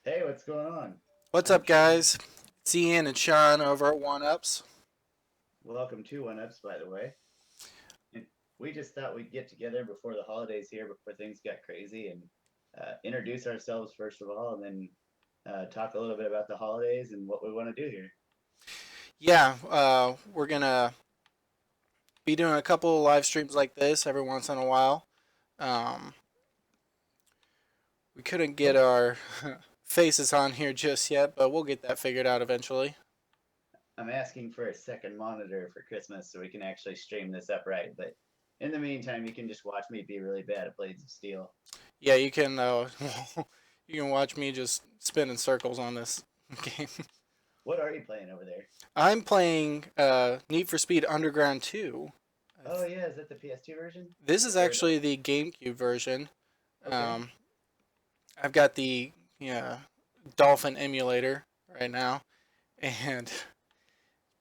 Hey, what's going on? What's I'm up, Shawn. guys? It's Ian and Shawn over at One Ups. Welcome to One Ups, by the way. And we just thought we'd get together before the holidays here, before things got crazy, and introduce ourselves first of all, and then talk a little bit about the holidays and what we want to do here. Yeah, we're gonna be doing a couple of live streams like this every once in a while. Um, we couldn't get What our faces on here just yet, but we'll get that figured out eventually. I'm asking for a second monitor for Christmas so we can actually stream this upright. But in the meantime, you can just watch me be really bad at Blades of Steel. Yeah, you can. You can watch me just spin in circles on this game. What are you playing over there? I'm playing Need for Speed Underground 2. Oh yeah, is that the PS2 version? This is Or the actually the GameCube version. okay. Um, I've got the yeah, Dolphin emulator right now, and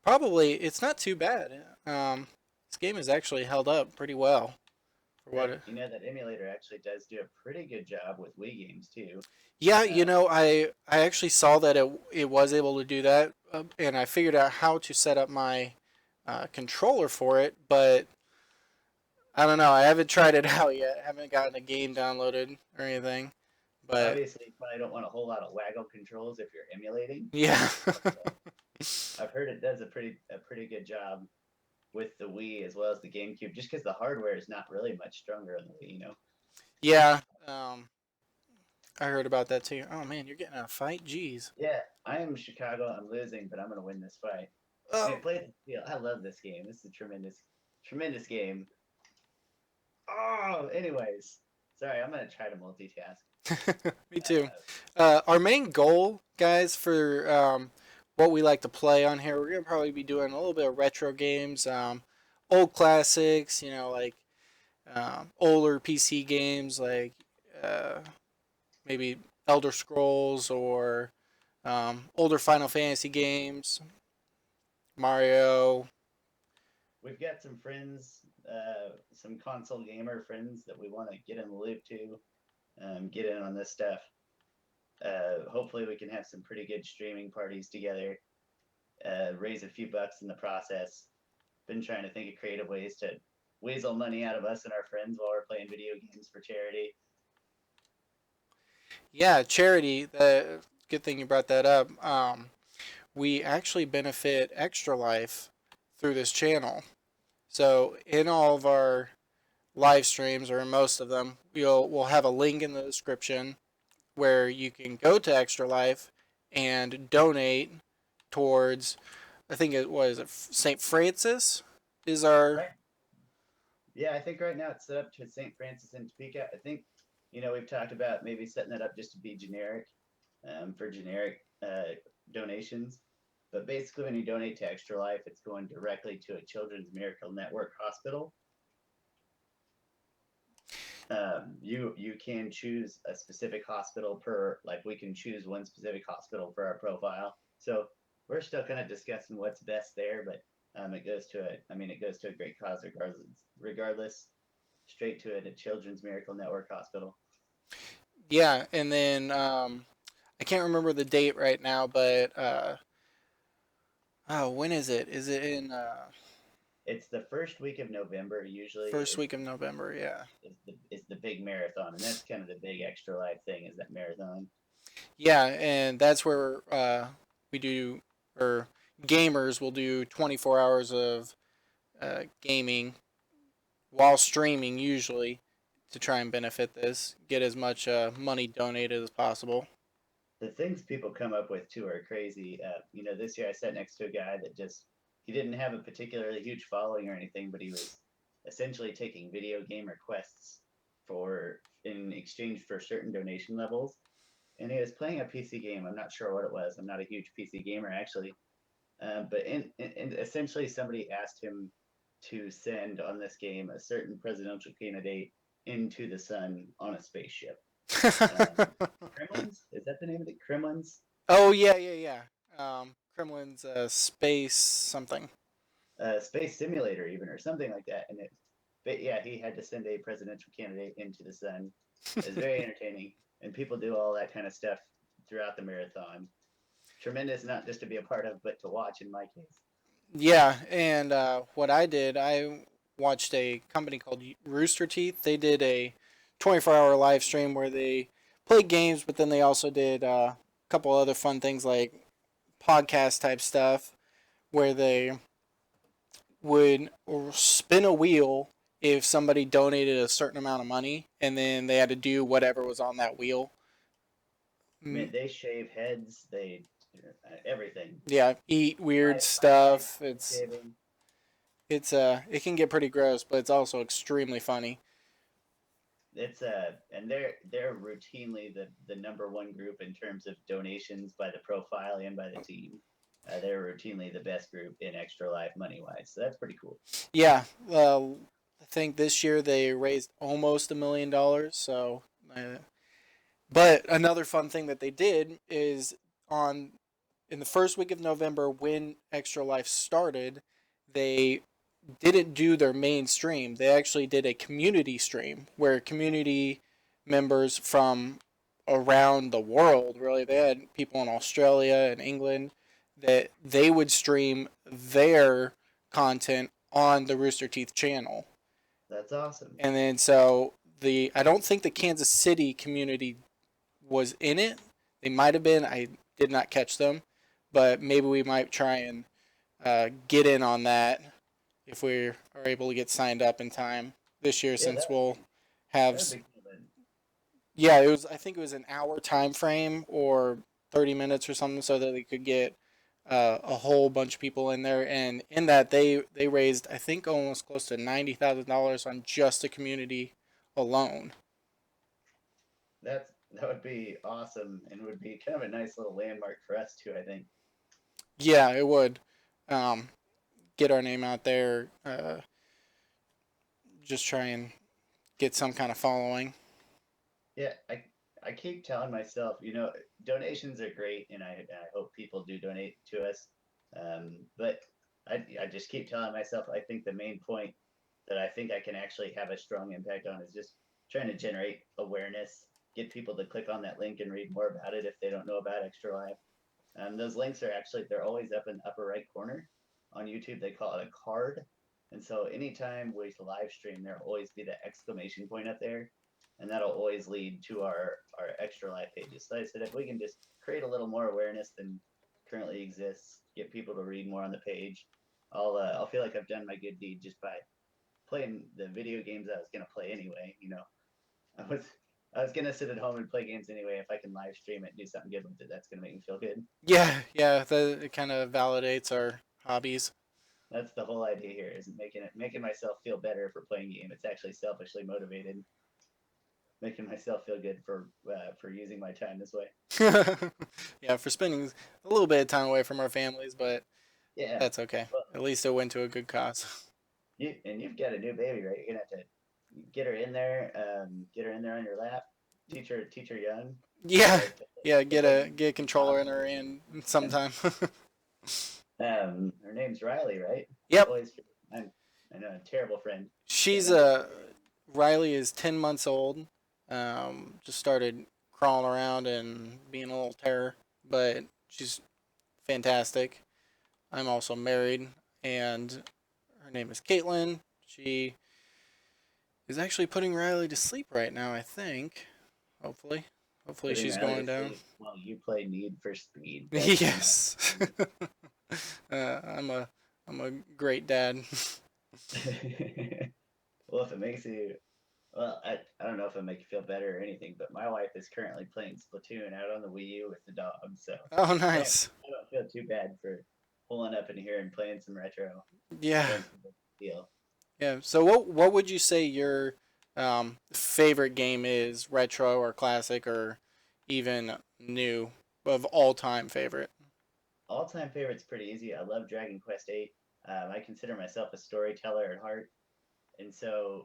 probably it's not too bad. This game has actually held up pretty well for what That it. that emulator actually does do a pretty good job with Wii games too. Yeah, Uh, I actually saw that it was able to do that, and I figured out how to set up my controller for it, but I don't know. I haven't tried it out yet. I haven't gotten a game downloaded or anything, but Obviously, you probably don't want a whole lot of waggle controls if you're emulating. yeah. I've heard it does a pretty good job with the Wii as well as the GameCube, just because the hardware is not really much stronger on the Wii. Yeah, I heard about that too. Oh man, you're getting in a fight. Jeez. Yeah, I am Chicago. I'm losing, but I'm gonna win this fight. Oh, Man, play the field. I love this game. This is a tremendous game. Oh, anyways, sorry. I'm gonna try to multitask. me too. Uh, Our main goal, guys, for what we like to play on here, we're gonna probably be doing a little bit of retro games, old classics. Like older PC games, like uh, maybe Elder Scrolls or older Final Fantasy games, Mario. we've got some friends, some console gamer friends that we want to get in the loop to, get in on this stuff. Hopefully, we can have some pretty good streaming parties together, raise a few bucks in the process. Been trying to think of creative ways to weasel money out of us and our friends while we're playing video games for charity. Yeah, charity. The good thing you brought that up. We actually benefit Extra Life through this channel. So in all of our live streams, or in most of them, we'll have a link in the description where you can go to Extra Life and donate towards. I think it was St. Francis is our. Right. Yeah, I think right now it's set up to St. Francis in Topeka. I think, we've talked about maybe setting that up just to be generic, for generic donations. But basically, when you donate to Extra Life, it's going directly to a Children's Miracle Network hospital. You can choose a specific hospital per, like, we can choose one specific hospital for our profile. So we're still kind of discussing what's best there, but it goes to a great cause regardless, straight to it, a Children's Miracle Network hospital. Yeah, and then I can't remember the date right now, but oh, when is it? Is it in It's the first week of November. Usually, first week of November? Yeah. is the big marathon, and that's kind of the big extra life thing is that marathon. Yeah, and that's where we do, or gamers will do 24 hours of gaming while streaming, usually, to try and benefit this, get as much money donated as possible. The things people come up with too are crazy. This year I sat next to a guy that just he didn't have a particularly huge following or anything, but he was essentially taking video game requests for in exchange for certain donation levels. And he was playing a PC game. I'm not sure what it was. I'm not a huge PC gamer actually, but in essentially somebody asked him to send on this game a certain presidential candidate into the sun on a spaceship. Um, Kremlins? Is that the name of it? Kremlins? Oh yeah, yeah, yeah. Kremlin's space something. Space simulator, even, or something like that. But yeah, he had to send a presidential candidate into the sun. It's very entertaining, and people do all that kind of stuff throughout the marathon. Tremendous, not just to be a part of, but to watch in my case. Yeah, and what I did, I watched a company called Rooster Teeth. They did a 24-hour live stream where they played games, but then they also did a couple other fun things like podcast type stuff where they would spin a wheel if somebody donated a certain amount of money, and then they had to do whatever was on that wheel. I Mm, mean, they shave heads, they everything. yeah, eat weird Eyebrows, stuff. shaving. It can get pretty gross, but it's also extremely funny. It's and they're routinely the number one group in terms of donations by the profile and by the team. They're routinely the best group in Extra Life money wise, so that's pretty cool. Yeah, I think this year they raised almost $1 million. So, but another fun thing that they did is on in the first week of November when Extra Life started, they didn't do their main stream. They actually did a community stream where community members from around the world, really, they had people in Australia and England, that they would stream their content on the Rooster Teeth channel. That's awesome. And then so the I don't think the Kansas City community was in it. They might have been. I did not catch them, but maybe we might try and get in on that if we are able to get signed up in time this year, Yeah, since we'll have. that would be cool. Then. Yeah, it was. I think it was an hour time frame or 30 minutes or something, so that they could get a whole bunch of people in there. And in that, they raised I think almost close to $90,000 on just the community alone. That would be awesome and would be kind of a nice little landmark for us too. I think. Yeah, it would. Um, get our name out there. Just try and get some kind of following. Yeah, I keep telling myself, donations are great, and I hope people do donate to us. But I just keep telling myself, I think the main point that I think I can actually have a strong impact on is just trying to generate awareness, get people to click on that link and read more about it if they don't know about Extra Life. Those links are actually they're always up in the upper right corner on YouTube. They call it a card, and so anytime we live stream, there'll always be the exclamation point up there, and that'll always lead to our Extra Life pages. So I said if we can just create a little more awareness than currently exists, get people to read more on the page, I'll feel like I've done my good deed just by playing the video games I was gonna play anyway. I was I was gonna sit at home and play games anyway. If I can live stream it and do something good with it, that's gonna make me feel good. Yeah, yeah, that it kind of validates our hobbies. That's the whole idea here, isn't making myself feel better for playing a game. It's actually selfishly motivated, making myself feel good for using my time this way. Yeah, for spending a little bit of time away from our families, but Yeah. that's okay. Well, At least it went to a good cause. you've got a new baby, right? You're gonna have to get her in there on your lap, teach her young. Yeah, yeah, To play. get a controller in her hand sometime. Her name's Riley, right? Yep, Always, I'm, I know, a terrible friend. Can't she's remember. Riley is 10 months old. Just started crawling around and being a little terror, but she's fantastic. I'm also married, and her name is Caitlin. She is actually putting Riley to sleep right now, I think. Hopefully. Hopefully Putting she's Riley going to down. sleep while you play Need for Speed. That's Yes. I'm a great dad. well, if it makes you, well, I don't know if it makes you feel better or anything, but my wife is currently playing Splatoon out on the Wii U with the dog, so Oh, I don't nice. I don't feel too bad for pulling up in here and playing some retro. Yeah. Playing some deal. Yeah. So what would you say your favorite game is, retro or classic or even new, of all time favorite? All time favorite's pretty easy. I love Dragon Quest VIII. I consider myself a storyteller at heart, and so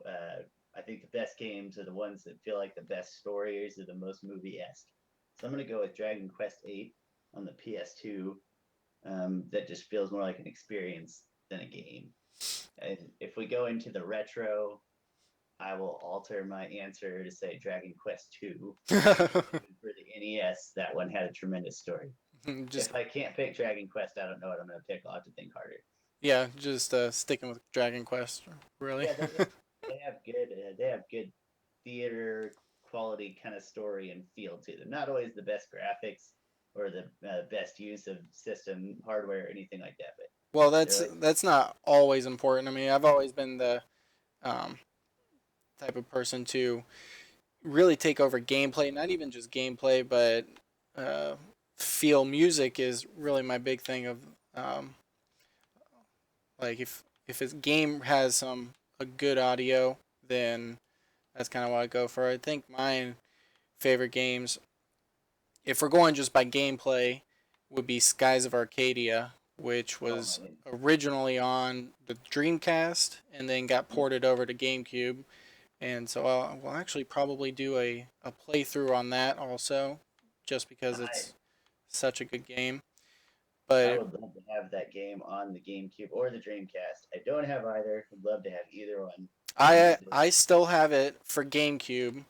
I think the best games are the ones that feel like the best stories or the most movie esque. So I'm gonna go with Dragon Quest VIII on the PS2. That just feels more like an experience than a game. And if we go into the retro, I will alter my answer to say Dragon Quest II, for the NES, that one had a tremendous story. Just If I can't pick Dragon Quest, I don't know what I'm gonna pick. I'll have to think harder. yeah, just sticking with Dragon Quest, really. Yeah, they have good theater quality kind of story and feel to them. Not always the best graphics or the best use of system hardware or anything like that, but Well, they're like, that's not always important. I mean, I've always been the um, type of person to really take over gameplay, not even just gameplay, but uh, feel music is really my big thing of um, like if a game has some a good audio, then that's kind of what I go for. I think my favorite games, if we're going just by gameplay, would be Skies of Arcadia, which oh was man, originally on the Dreamcast and then got ported over to GameCube. And so we'll actually probably do a playthrough on that also, just because I it's such a good game. I But would love to have that game on the GameCube or the Dreamcast. I don't have either. Would love to have either one of I these days. I still have it for GameCube.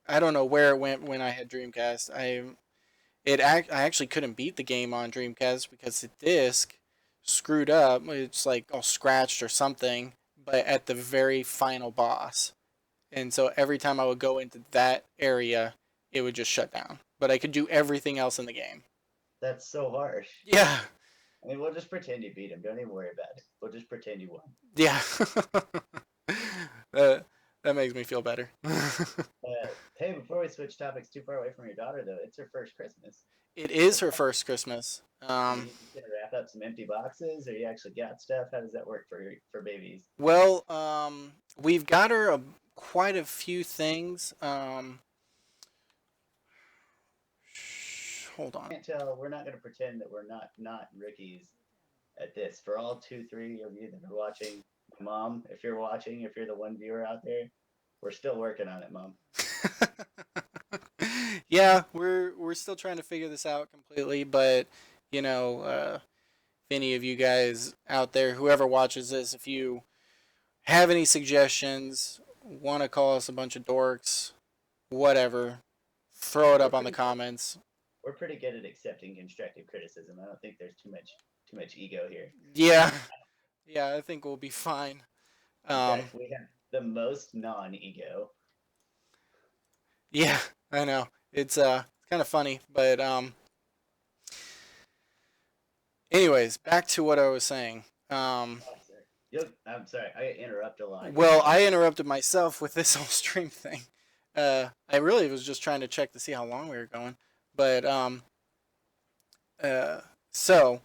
I don't know where it went when I had Dreamcast. I actually couldn't beat the game on Dreamcast because the disc screwed up. It's like all scratched or something, but at the very final boss. And so every time I would go into that area, it would just shut down. But I could do everything else in the game. That's so harsh. Yeah. I mean, we'll just pretend you beat him. Don't even worry about it. We'll just pretend you won. Yeah. that that makes me feel better. Hey, before we switch topics too far away from your daughter, though, it's her first Christmas. It is What's her that? first Christmas. You just gonna wrap up some empty boxes, or you actually got stuff? How does that work for babies? Well, we've got her quite a few things. Hold on. Can't tell. We're not gonna pretend that we're not rookies at this. For all two, three of you that are watching, Mom, if you're watching, if you're the one viewer out there, we're still working on it, Mom. Yeah, we're still trying to figure this out completely, but if any of you guys out there, whoever watches this, if you have any suggestions, want to call us a bunch of dorks, whatever, throw it We're up on the pretty good. comments. We're pretty good at accepting constructive criticism. I don't think there's too much ego here. Yeah, yeah, I think we'll be fine. In Um, fact, we have the most non-ego. yeah, I know it's kind of funny, but anyways, back to what I was saying. Oh, sorry. I'm sorry, I interrupt a lot. You're Well, saying I interrupted myself with this whole stream thing. I really was just trying to check to see how long we were going, but uh, so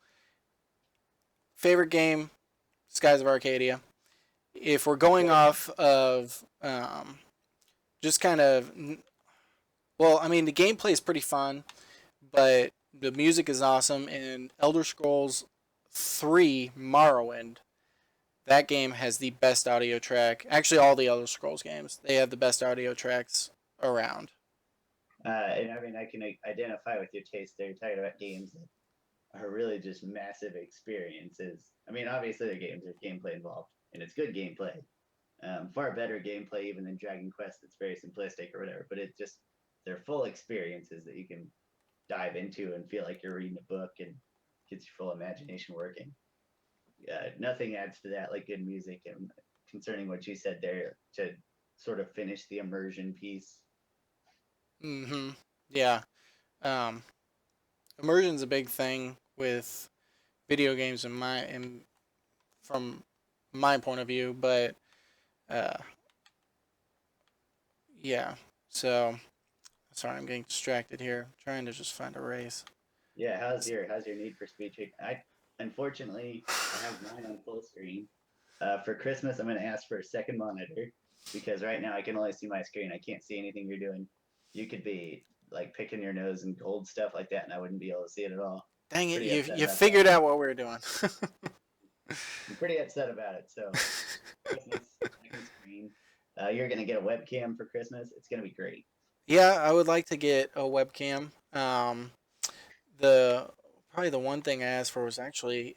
favorite game, Skies of Arcadia. If we're going off of just kind of, well, I mean the gameplay is pretty fun, but the music is awesome. And Elder Scrolls 3 Morrowind, that game has the best audio track. Actually, all the Elder Scrolls games, they have the best audio tracks around. and I mean, I can identify with your taste there. You're talking about games that are really just massive experiences. I mean, obviously, the games there's gameplay involved, and it's good gameplay. Far better gameplay even than Dragon Quest. That's very simplistic or whatever. But it's just they're full experiences that you can dive into and feel like you're reading a book and gets your full imagination working. Nothing adds to that like good music. And concerning what you said there, to sort of finish the immersion piece. Mm-hmm. Yeah. Um, Immersion's a big thing with video games from my point of view, but uh, yeah. So sorry, I'm getting distracted here. I'm trying to just find a race. Yeah, how's your Need for Speed? I unfortunately I have mine on full screen. For Christmas, I'm gonna ask for a second monitor because right now I can only see my screen. I can't see anything you're doing. You could be like picking your nose and cold stuff like that, and I wouldn't be able to see it at all. Dang it! Pretty You upset you about that. figured out what we were doing. I'm pretty upset about it. So Christmas, second screen. You're gonna get a webcam for Christmas. It's gonna be great. Yeah, I would like to get a webcam. The Probably the one thing I asked for was actually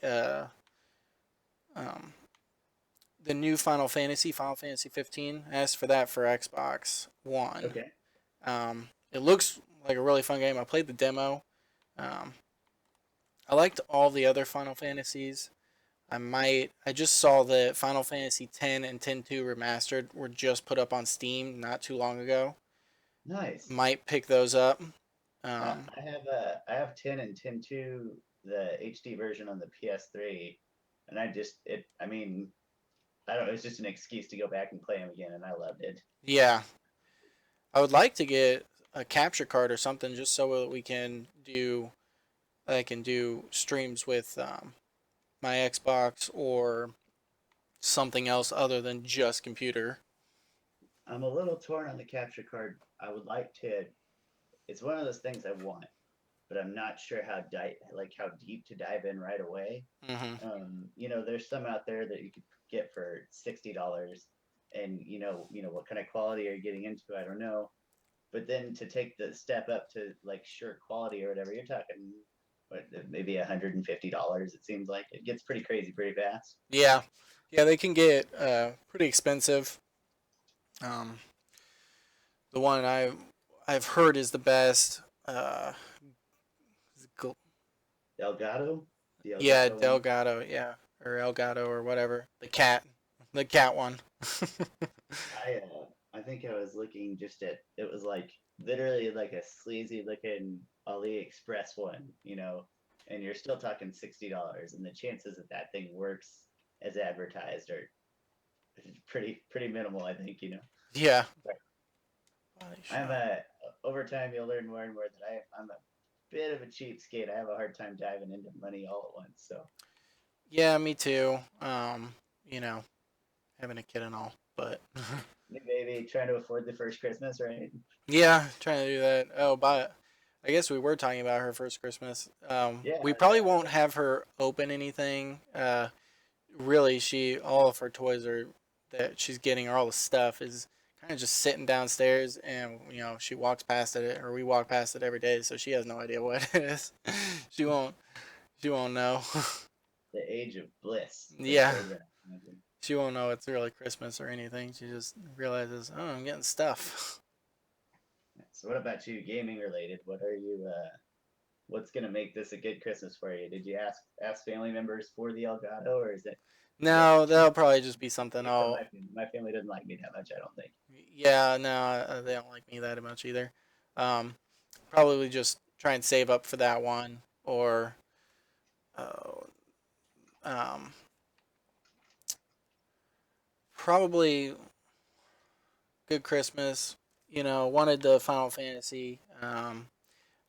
um, the new Final Fantasy 15. I asked for that for Xbox One. Okay. It looks like a really fun game. I played the demo. Um, I liked all the other Final Fantasies. I just saw that Final Fantasy X and 10-2 remastered were just put up on Steam not too long ago. Nice. Might pick those up. Uh, Um, I have 10 and 10.2, the HD version on the PS3, and I mean, I don't know, it's just an excuse to go back and play them again, and I loved it. yeah, I would like to get a capture card or something just so that I can do streams with my Xbox or something else other than just computer. I'm a little torn on the capture card. I would like to, it's one of those things I want, but I'm not sure how deep to dive in right away. Hmm. There's some out there that you could get for $60, and what kind of quality are you getting into? I don't know. But then to take the step up to like shirt quality or whatever, you're talking maybe $150. It seems like it gets pretty crazy pretty fast. Yeah, yeah, they can get pretty expensive. Um, the one I've heard is the best. Is it Delgado, the yeah, Elgato one. Delgado, yeah, or Elgato or whatever. The cat one. I think I was looking just at it was like literally like a sleazy looking AliExpress one, and you're still talking $60, and the chances that that thing works as advertised are pretty minimal, I think. Yeah. But Body I'm shop. a over time you'll learn more and more that I'm a bit of a cheapskate. I have a hard time diving into money all at once. So Yeah, me too. You know, having a kid and all, but new baby trying to afford the first Christmas, right? yeah, trying to do that. Oh, but I guess we were talking about her first Christmas. Yeah, We probably won't have her open anything. Really, all of her toys are that she's getting, or all the stuff is kind of just sitting downstairs, and she walks past it, or we walk past it every day, so she has no idea what it is. she won't. She won't know. the age of bliss for Yeah, children. I imagine. she won't know it's really Christmas or anything. She just realizes, oh, I'm getting stuff. So what about you, gaming related? What's gonna make this a good Christmas for you? Did you ask family members for the Elgato, or is that No, too that'll probably just be something. from Oh, my family? My family doesn't like me that much, I don't think. yeah, no, they don't like me that much either. Um, Probably just try and save up for that one, or uh, um, probably good Christmas. Wanted the Final Fantasy.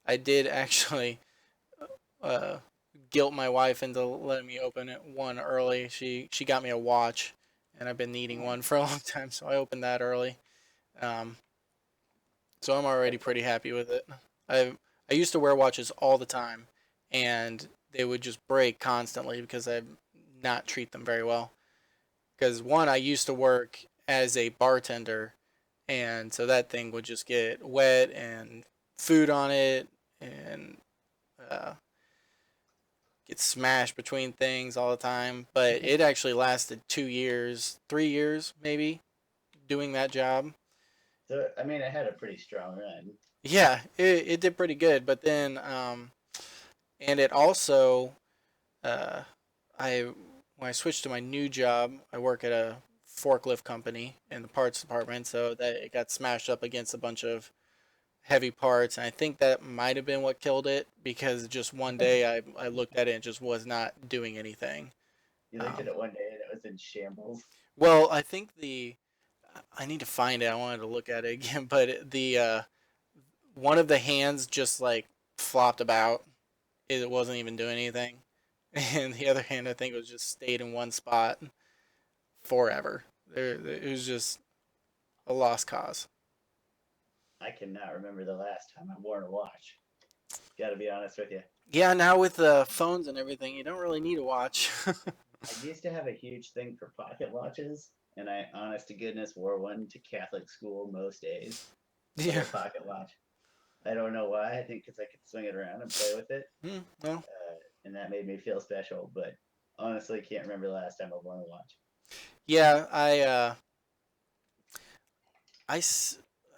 I did actually uh, guilt my wife into letting me open it one early. She got me a watch, and I've been needing Oh, one for a long time, so I opened that early. Um, so I'm already that's pretty happy with it. I used to wear watches all the time, and they would just break constantly because I not treat them very well. Because one, I used to work as a bartender, and so that thing would just get wet and food on it, and uh, get smashed between things all the time. But it actually lasted 2 years, 3 years maybe, doing that job. so. I mean, I had a pretty strong run. Yeah, it did pretty good. But then, and it also, uh, I when I switched to my new job, I work at a forklift company in the parts department, so that it got smashed up against a bunch of heavy parts, and I think that might have been what killed it because just one day I looked at it and just was not doing anything. You looked at Um, it one day and it was in shambles. well, I think I need to find it. I wanted to look at it again, but the one of the hands just like flopped about. It wasn't even doing anything, and the other hand I think was just stayed in one spot forever. It was just a lost cause. I cannot remember the last time I wore a watch. Got to be honest with you. Yeah, now with the phones and everything, you don't really need a watch. I used to have a huge thing for pocket watches, and I, honest to goodness, wore one to Catholic school most days. Yeah. Little pocket watch. I don't know why. I think because I could swing it around and play with it, Well, and that made me feel special. But honestly, can't remember the last time I wore a watch. yeah,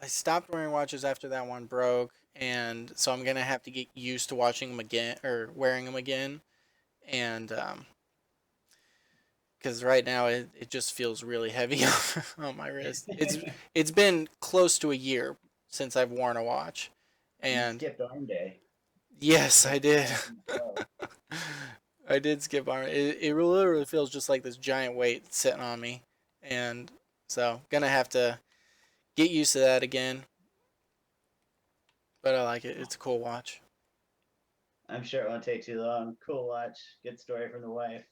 I I stopped wearing watches after that one broke, and so I'm gonna have to get used to watching them again or wearing them again. And because right now it just feels really heavy on my wrist. It's been close to a year since I've worn a watch, You and skipped arm day. yes, I Take did. that from the flow. I did skip arm. It literally feels just like this giant weight sitting on me, and so gonna have to get used to that again. But I like it. It's a cool watch. I'm sure it won't take too long. Cool watch. Good story from the wife.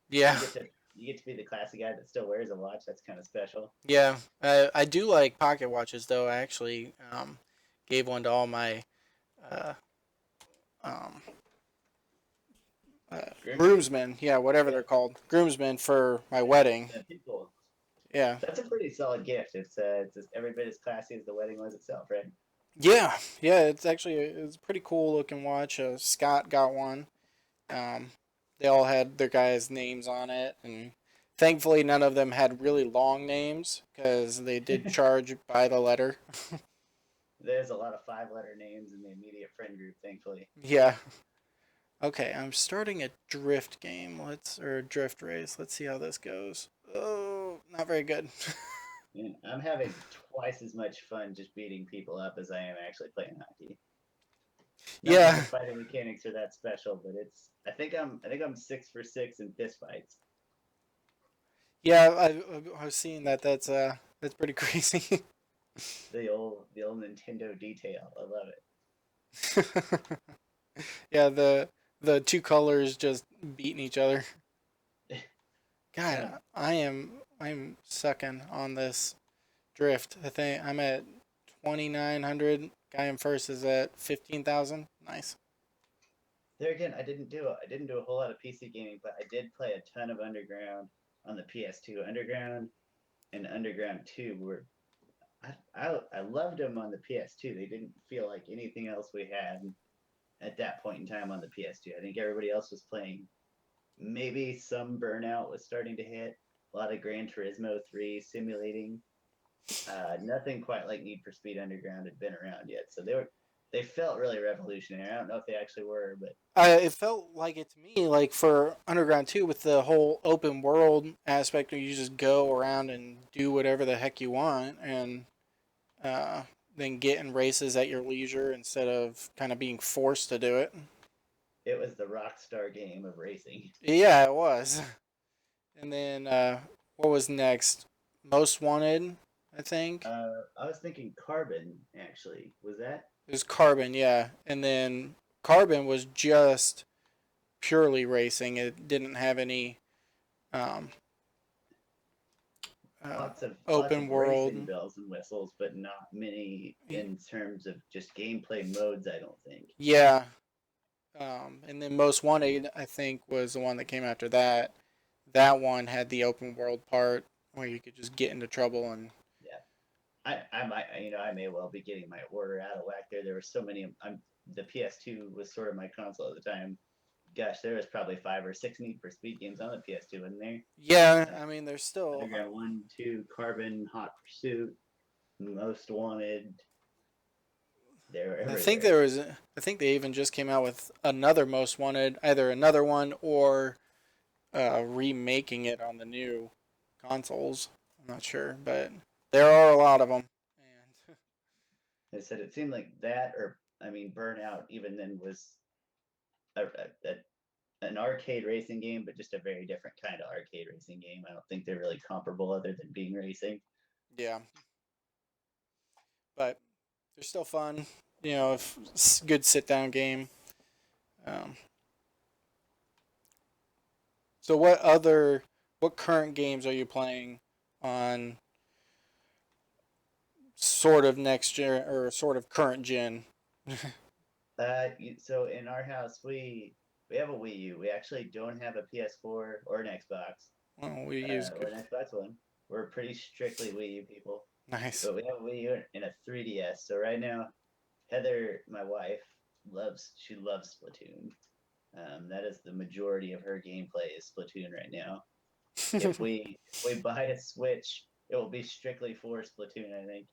Yeah, You get to you get to be the classy guy that still wears a watch. That's kind of special. yeah. I do like pocket watches though. I actually gave one to all my uh, um, Groomsmen. groomsmen. Yeah, whatever Yeah. they're called, groomsmen for my wedding. People. Yeah, That's a pretty solid gift. It's just every bit as classy as the wedding was itself, right? yeah, yeah. It's a pretty cool looking watch. Scott got one. Um, they all had their guys' names on it, and thankfully none of them had really long names because they did charge by the letter. There's a lot of five-letter names in the immediate friend group, thankfully. Yeah. Okay, I'm starting a drift game. Or a drift race. Let's see how this goes. Oh, not very good. And I'm having twice as much fun just beating people up as I am actually playing hockey. Not that the Yeah, fighting mechanics are that special, but it's. I think I'm 6 for 6 in fist fights. yeah. I was seeing that. That's pretty crazy. The old Nintendo detail. I love Yeah, the two colors just beating each other. it. Yeah, God, I'm sucking on this drift. I think I'm at 2,900. Guy in first is at 15,000. Nice. there again, I didn't do a whole lot of PC gaming, but I did play a ton of Underground on the PS2. Underground and Underground 2 were I loved them on the PS2. They didn't feel like anything else we had at that point in time on the PS2. I think everybody else was playing. Maybe some Burnout was starting to hit. A lot of Gran Turismo 3 simulating. Nothing quite like Need for Speed Underground had been around yet. So they felt really revolutionary. I don't know if they actually were, but It felt like it to me, like for Underground 2, with the whole open world aspect where you just go around and do whatever the heck you want, and uh, then get in races at your leisure instead of kind of being forced to do it. it was the Rockstar game of racing. Yeah, it was. And then what was next? Most Wanted, I think. I was thinking Carbon actually. Was that? It was Carbon, yeah. And then Carbon was just purely racing. It didn't have any um, uh, Lots of open world. racing bells and whistles, but not many in terms of just gameplay modes. I don't think Yeah. And then Most Wanted, I think, was the one that came after that. That one had the open world part where you could just get into trouble and. yeah. I might I may well be getting my order out of whack there. There were so many. The PS2 was sort of my console at the time. Gosh, there was probably 5 or 6 Need for Speed games on the PS2, wasn't there? Yeah, I mean, there's still. Underground 1, 2, Carbon, Hot Pursuit, Most Wanted. They were I think everywhere. there was. I think they even just came out with another Most Wanted, either another one or remaking it on the new consoles. I'm not sure, but there are a lot of them. And They said it seemed like that, or I mean, Burnout even then was an arcade racing game, but just a very different kind of arcade racing game. I don't think they're really comparable other than being racing. yeah, but they're still fun. You know, if it's a good sit down game. Um, so what current games are you playing on sort of next gen or sort of current gen? So in our house, we have a Wii U. We actually don't have a PS4 or an Xbox Well, we use or good. an Xbox One. We're pretty strictly Wii U people, Nice. but we have a Wii U and a 3DS. So right now, Heather, my wife, loves Splatoon. That is the majority of her gameplay is Splatoon right now. If we buy a Switch, it will be strictly for Splatoon, I think.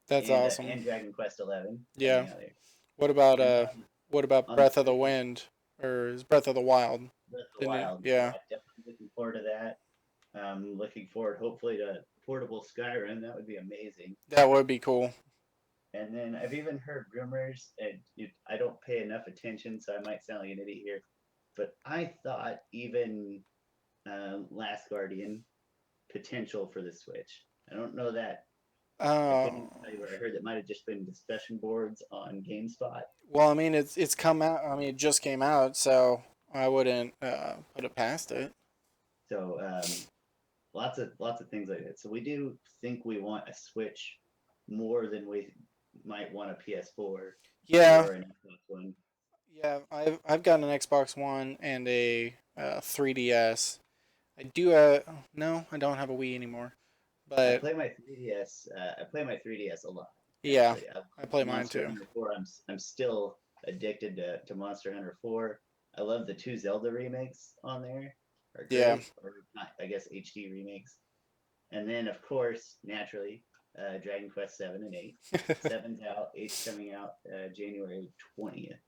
That's awesome. and Dragon Quest 11 Yeah. coming out there. What about And what about on the Breath of the 3DS, Wind or is Breath of the Wild? Breath of the The new, Wild, yeah, yeah, definitely looking forward to that. Looking forward, hopefully, to portable Skyrim. That would be amazing. that would be cool. And then I've even heard rumors, and I don't pay enough attention, so I might sound like an idiot here, but I thought even Last Guardian potential for the Switch. I don't know that. I Uh, couldn't tell you where I heard that might have just been discussion boards on GameSpot. well, I mean, it's come out. I mean, it just came out, so I wouldn't put it past it. So lots of things like that. So we do think we want a Switch more than we might want a PS4 Yeah, or an Xbox One. yeah. I've got an Xbox One and a 3DS. I do. No, I don't have a Wii anymore. I But play my 3DS. I play my 3DS a lot, yeah, actually. I play mine Monster too. Hunter 4. I'm still addicted to Monster Hunter 4. I love the two Zelda remakes on there. Are Yeah. great, or not, I guess HD remakes. And then, of course, naturally, Dragon Quest 7 and 8. Seven's out, eight's coming out January 20th.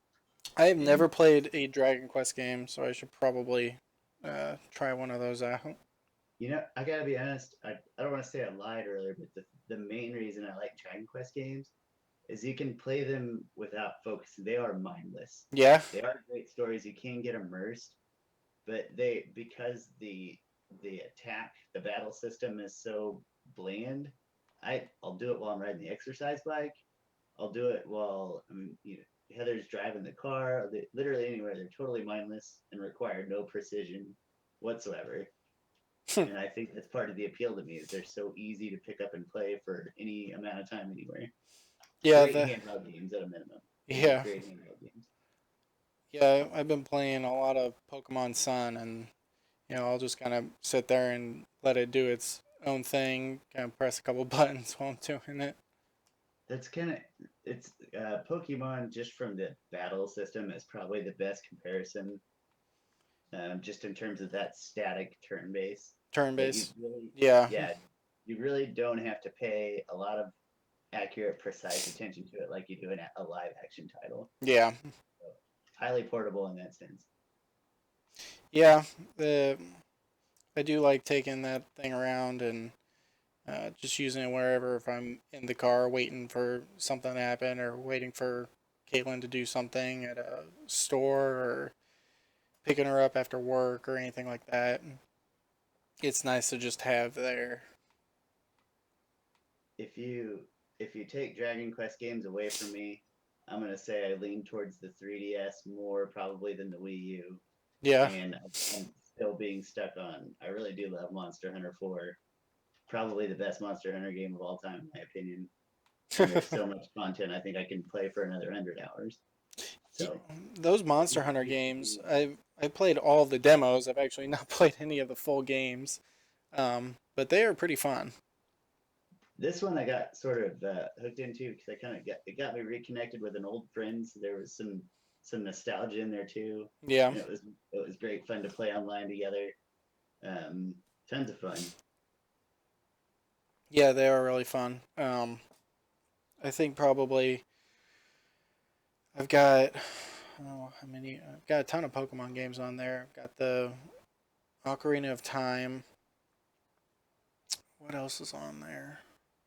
I have And never played a Dragon Quest game, so I should probably try one of those out. I gotta be honest. I don't want to say I lied earlier, but the main reason I like Dragon Quest games is you can play them without focusing. They are mindless. Yeah. They are great stories. You can get immersed, but they because the battle system is so bland. I'll do it while I'm riding the exercise bike. I'll do it while Heather's driving the car. Literally anywhere. They're totally mindless and require no precision whatsoever. And I think that's part of the appeal to me is they're so easy to pick up and play for any amount of time anywhere. Yeah. Great The handheld games at a minimum. They make yeah. great handheld games. Yeah. I've been playing a lot of Pokemon Sun, and I'll just kind of sit there and let it do its own thing. Kind of press a couple buttons while I'm doing it. That's kind of it's Pokemon just from the battle system is probably the best comparison, just in terms of that static turn base. Turn But you based. really, Yeah. yeah, you really don't have to pay a lot of accurate, precise attention to it like you do in a live action title. Yeah. So, highly portable in that sense. Yeah. The I do like taking that thing around and just using it wherever. If I'm in the car waiting for something to happen or waiting for Caitlin to do something at a store or picking her up after work or anything like that, it's nice to just have there. If you take Dragon Quest games away from me, I'm gonna say I lean towards the 3DS more probably than the Wii U, Yeah. and I'm still being stuck on. I really do love Monster Hunter 4, probably the best Monster Hunter game of all time in my opinion. And there's so much content I think I can play for another 100 hours. So Those Monster Hunter games, I played all the demos. I've actually not played any of the full games, but they are pretty fun. this one I got sort of hooked into because I kind of got me reconnected with an old friend. So there was some nostalgia in there too, Yeah, and it was great fun to play online together. Um, Tons of fun. yeah, they are really fun. I think probably I've got oh how many? I've got a ton of Pokemon games on there. I've got the Ocarina of Time. What else is on there?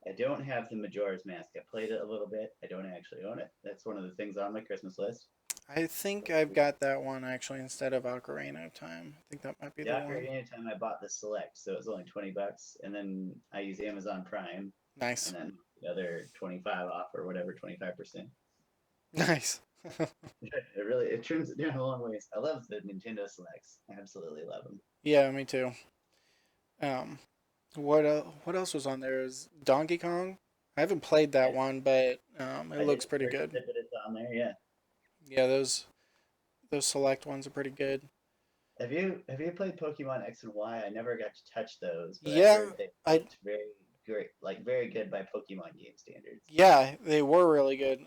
I don't have the Majora's Mask. I played it a little bit. I don't actually own it. That's one of the things on my Christmas list. I think I've got that one actually instead of Ocarina of Time. I think that might be The the one. Ocarina Time I bought the Select, so it was only $20, and then I use Amazon Prime, Nice, and then the other 25 off or whatever, 25%. nice. It trims it down a long ways. I love the Nintendo Selects. I absolutely love them. Yeah, me too. Um, what else was on there? Is Donkey Kong? I haven't played that Yes, one, but it I looks did pretty purchase good. it, but it's on there. Yeah. Yeah, those select ones are pretty good. Have you played Pokemon X and Y? I never got to touch those, but I Yeah, heard they I looked very great, like very good by Pokemon game standards. yeah, they were really good.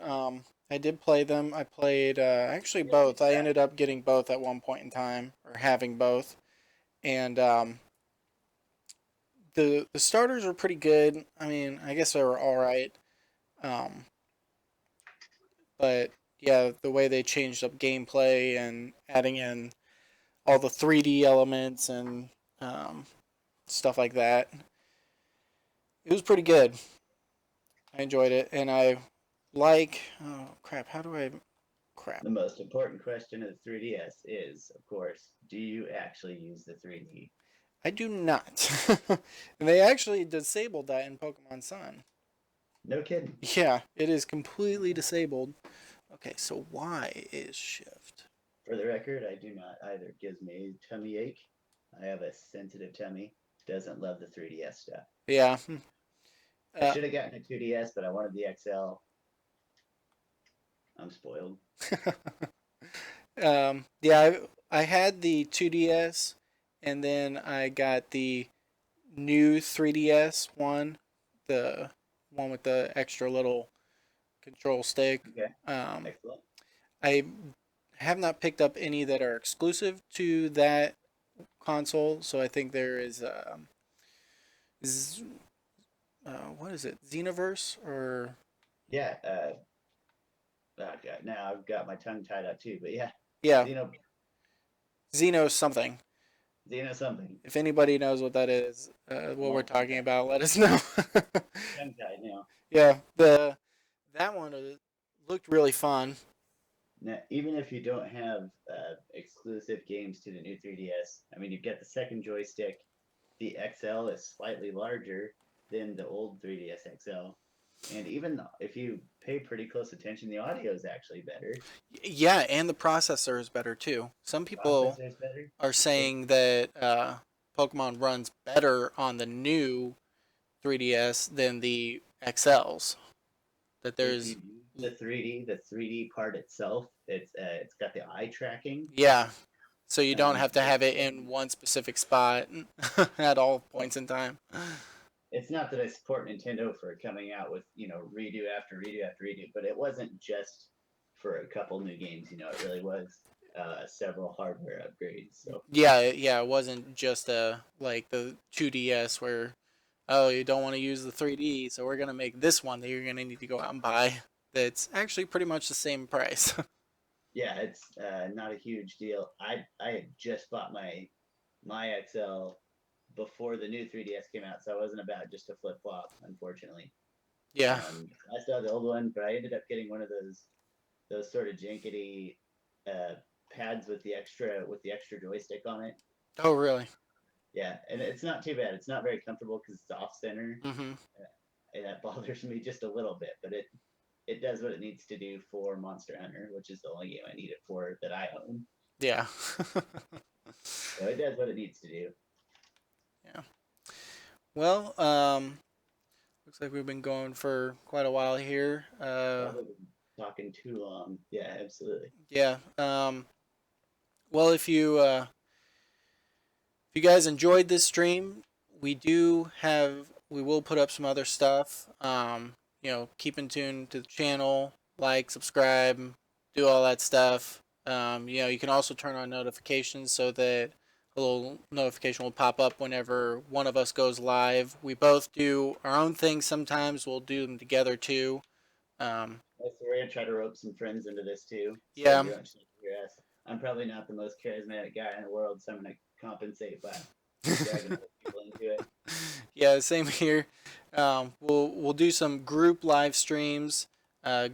I did play them. I played actually Really both. I excited. ended up getting both at one point in time, or having both. And the starters were pretty good. I mean, I guess they were all right. Um, but yeah, the way they changed up gameplay and adding in all the 3D elements and um, stuff like that, it was pretty good. I enjoyed it, and I like. Oh crap! How do I? Crap! The most important question of the 3DS is, of course, do you actually use the 3D? I do not. And they actually disabled that in Pokemon Sun. No kidding. Yeah, it is completely disabled. Okay, so why is shift? For the record, I do not either. It gives me a tummy ache. I have a sensitive tummy. Doesn't love the 3DS stuff. Yeah. I Uh, should have gotten a 2DS, but I wanted the XL. I'm spoiled. yeah, I had the 2DS, and then I got the new 3DS one, the one with the extra little control stick. Okay, Um, excellent. I have not picked up any that are exclusive to that console, so I think there is Z- what is it, Xenoverse or Yeah. Oh God, now I've got my tongue tied up too. But yeah, yeah, Xeno, Xeno something. Xeno something. If anybody knows what that is, what we're Well, talking about, let us know. tongue tied now. Yeah, the that one looked really fun. Now, even if you don't have exclusive games to the new 3DS, I mean, you've got the second joystick. The XL is slightly larger than the old 3DS XL. And even if you pay pretty close attention, the audio is actually better. Yeah, and the processor is better too. Some people Processor is better. are It, saying that Pokemon runs better on the new 3DS than the XLs. That if you there's use the 3D part itself, it's got the eye tracking. yeah, so you don't have to It have it in doesn't. one specific spot at all Well, points in time. it's not that I support Nintendo for coming out with redo after redo after redo, but it wasn't just for a couple new games. It really was several hardware upgrades. So Yeah, yeah, it wasn't just like the 2DS where oh you don't want to use the 3D, so we're gonna make this one that you're gonna need to go out and buy. That's actually pretty much the same price. yeah, it's not a huge deal. I had just bought my XL before the new 3DS came out, so I wasn't about just to flip flop, unfortunately. Yeah. I still have the old one, but I ended up getting one of those sort of jankety uh, pads with the extra joystick on it. Oh really? Yeah, and it's not too bad. It's not very comfortable because it's off center, Mm-hmm. and that bothers me just a little bit. But it does what it needs to do for Monster Hunter, which is the only game I need it for that I own. Yeah. So it does what it needs to do. Yeah. Well, looks like we've been going for quite a while here. Probably been talking too long. Yeah, absolutely. Yeah. Well, if you guys enjoyed this stream, we will put up some other stuff. Keep in tune to the channel, like, subscribe, do all that stuff. You can also turn on notifications so that a little notification will pop up whenever one of us goes live. We both do our own things sometimes. We'll do them together too. Um, So we're gonna try to rope some friends into this too, so yeah, you don't shake your ass. I'm probably not the most charismatic guy in the world, so I'm gonna compensate by dragging other people into it. yeah, same here. We'll do some group live streams, uh,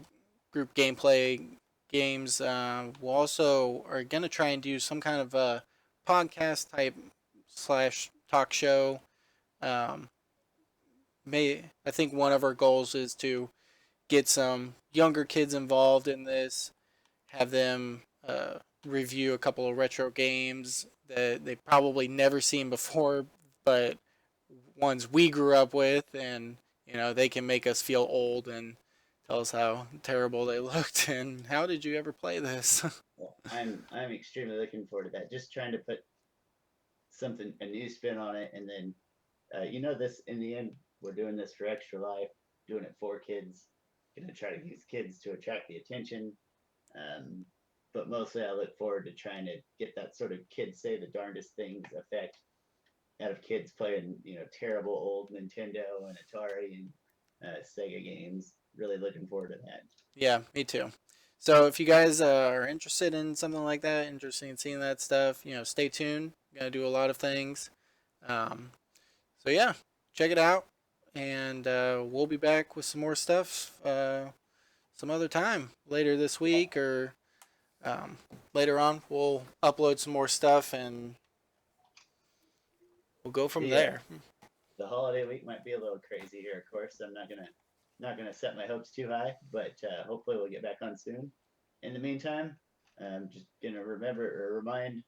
group gameplay games. We'll also are gonna try and do some kind of a podcast type slash talk show. Um, I think one of our goals is to get some younger kids involved in this, have them review a couple of retro games that they've probably never seen before, but ones we grew up with, and they can make us feel old and tell us how terrible they looked and how did you ever play this. Well, I'm extremely looking forward to that. Just trying to put something a new spin on it, and then this in the end we're doing this for extra life, doing it for kids. Gonna try to use kids to attract the attention. Um, but mostly I look forward to trying to get that sort of kids say the darndest things effect out of kids playing, terrible old Nintendo and Atari and Sega games. really looking forward to that. Yeah, me too. So if you guys are interested in something like that, interested in seeing that stuff, stay tuned. Gonna do a lot of things. Um, so yeah, check it out, and we'll be back with some more stuff some other time later this week or um, later on. We'll upload some more stuff and we'll go from The there. the holiday week might be a little crazy here, of course. I'm not gonna set my hopes too high, but hopefully we'll get back on soon. In the meantime, I'm just gonna remember or remind,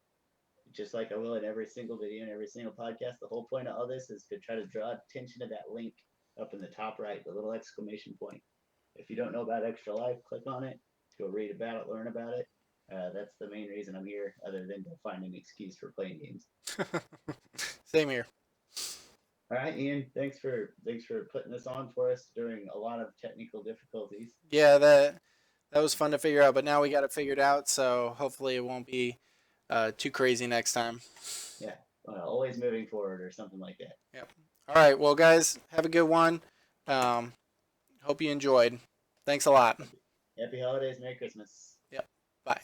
just like I will in every single video and every single podcast, the whole point of all this is to try to draw attention to that link up in the top right, the little exclamation point. If you don't know about Extra Life, click on it, go read about it, learn about it. That's the main reason I'm here, other than to find an excuse for playing games. Same here. All right, Ian. Thanks for putting this on for us during a lot of technical difficulties. Yeah, that was fun to figure out, but now we got it figured out, so hopefully it won't be too crazy next time. Yeah, always moving forward or something like that. Yep. All right, well, guys, have a good one. Um, Hope you enjoyed. Thanks a lot. Happy holidays, Merry Christmas. Yep. Bye.